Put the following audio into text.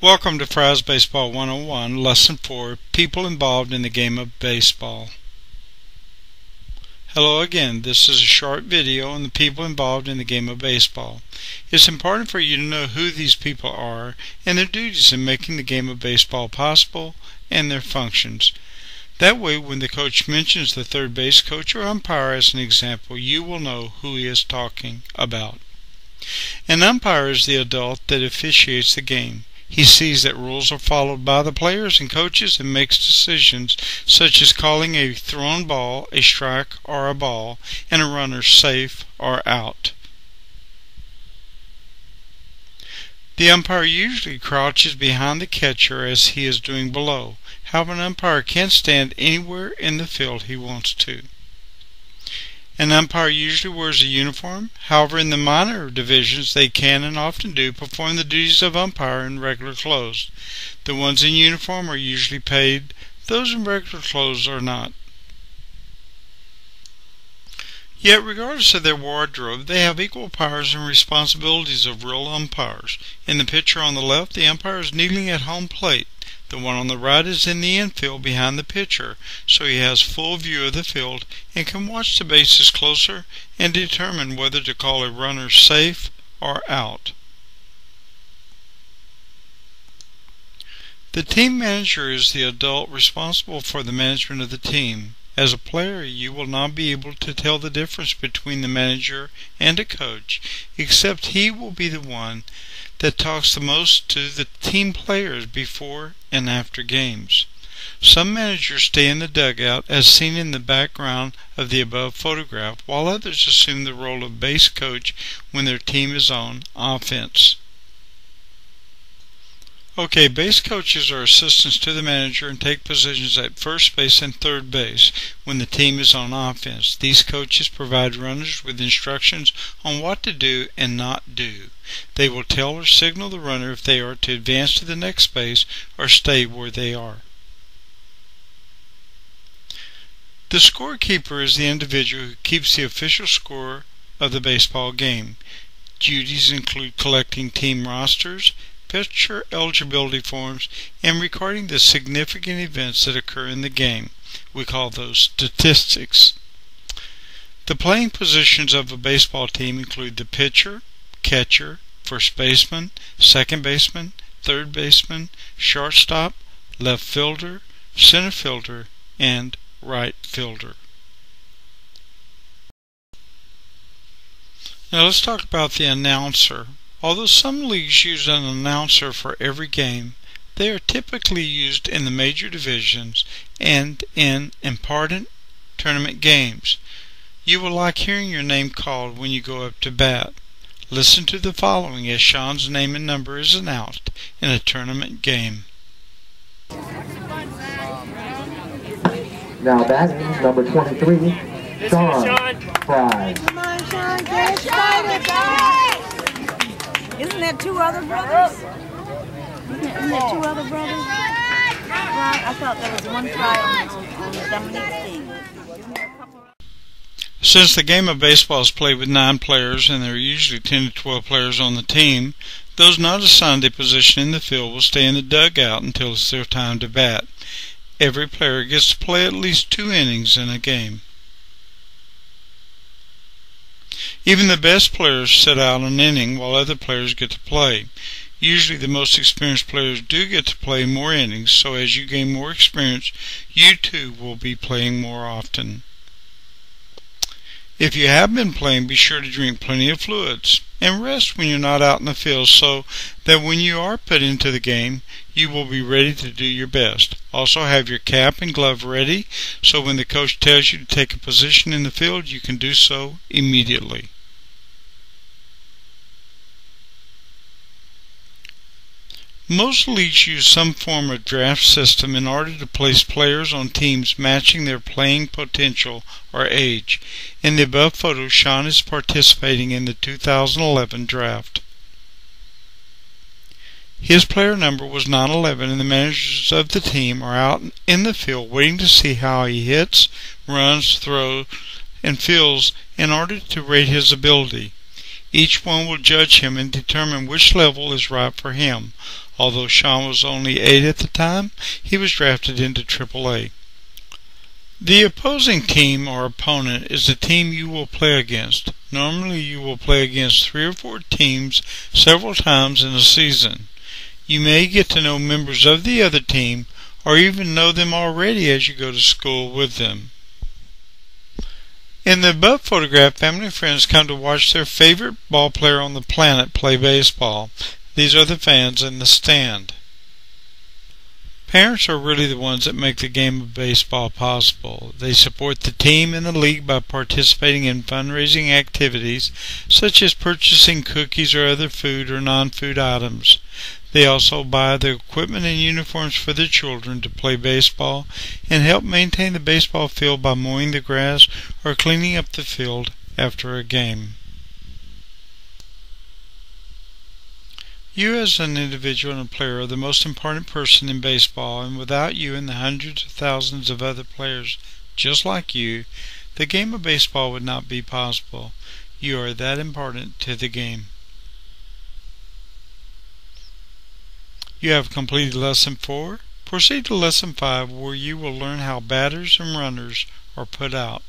Welcome to Frye's Baseball 101, Lesson 4, People Involved in the Game of Baseball. Hello again. This is a short video on the people involved in the game of baseball. It's important for you to know who these people are and their duties in making the game of baseball possible and their functions. That way, when the coach mentions the third base coach or umpire as an example, you will know who he is talking about. An umpire is the adult that officiates the game. He sees that rules are followed by the players and coaches and makes decisions such as calling a thrown ball a strike or a ball and a runner safe or out. The umpire usually crouches behind the catcher as he is doing below. However, an umpire can stand anywhere in the field he wants to. An umpire usually wears a uniform. However, in the minor divisions, they can and often do perform the duties of umpire in regular clothes. The ones in uniform are usually paid. Those in regular clothes are not. Yet, regardless of their wardrobe, they have equal powers and responsibilities of real umpires. In the picture on the left, the umpire is kneeling at home plate. The one on the right is in the infield behind the pitcher, so he has full view of the field and can watch the bases closer and determine whether to call a runner safe or out. The team manager is the adult responsible for the management of the team. As a player, you will not be able to tell the difference between the manager and a coach, except he will be the one that talks the most to the team players before and after games. Some managers stay in the dugout as seen in the background of the above photograph, while others assume the role of base coach when their team is on offense. Okay, base coaches are assistants to the manager and take positions at first base and third base when the team is on offense. These coaches provide runners with instructions on what to do and not do. They will tell or signal the runner if they are to advance to the next base or stay where they are. The scorekeeper is the individual who keeps the official score of the baseball game. Duties include collecting team rosters, pitcher eligibility forms, and recording the significant events that occur in the game. We call those statistics. The playing positions of a baseball team include the pitcher, catcher, first baseman, second baseman, third baseman, shortstop, left fielder, center fielder, and right fielder. Now let's talk about the announcer. Although some leagues use an announcer for every game, they are typically used in the major divisions and in important tournament games. You will like hearing your name called when you go up to bat. Listen to the following as Sean's name and number is announced in a tournament game. Now batting number 23, Sean Frye. Come on, Sean, get excited. Isn't there two other brothers? Isn't there two other brothers? Right, I thought there was one Frye on Dominique's team. Since the game of baseball is played with 9 players and there are usually 10 to 12 players on the team, those not assigned a position in the field will stay in the dugout until it's their time to bat. Every player gets to play at least 2 innings in a game. Even the best players sit out an inning while other players get to play. Usually the most experienced players do get to play more innings, so as you gain more experience, you too will be playing more often. If you have been playing, be sure to drink plenty of fluids and rest when you're not out in the field so that when you are put into the game, you will be ready to do your best. Also have your cap and glove ready so when the coach tells you to take a position in the field, you can do so immediately. Most leagues use some form of draft system in order to place players on teams matching their playing potential or age. In the above photo, Sean is participating in the 2011 draft. His player number was 911 and the managers of the team are out in the field waiting to see how he hits, runs, throws, and fields in order to rate his ability. Each one will judge him and determine which level is right for him. Although Sean was only 8 at the time, he was drafted into AAA. The opposing team or opponent is the team you will play against. Normally you will play against 3 or 4 teams several times in a season. You may get to know members of the other team or even know them already as you go to school with them. In the above photograph, family and friends come to watch their favorite ball player on the planet play baseball. These are the fans in the stand. Parents are really the ones that make the game of baseball possible. They support the team and the league by participating in fundraising activities such as purchasing cookies or other food or non-food items. They also buy the equipment and uniforms for their children to play baseball and help maintain the baseball field by mowing the grass or cleaning up the field after a game. You as an individual and a player are the most important person in baseball, and without you and the hundreds of thousands of other players just like you, the game of baseball would not be possible. You are that important to the game. You have completed Lesson 4. Proceed to Lesson 5, where you will learn how batters and runners are put out.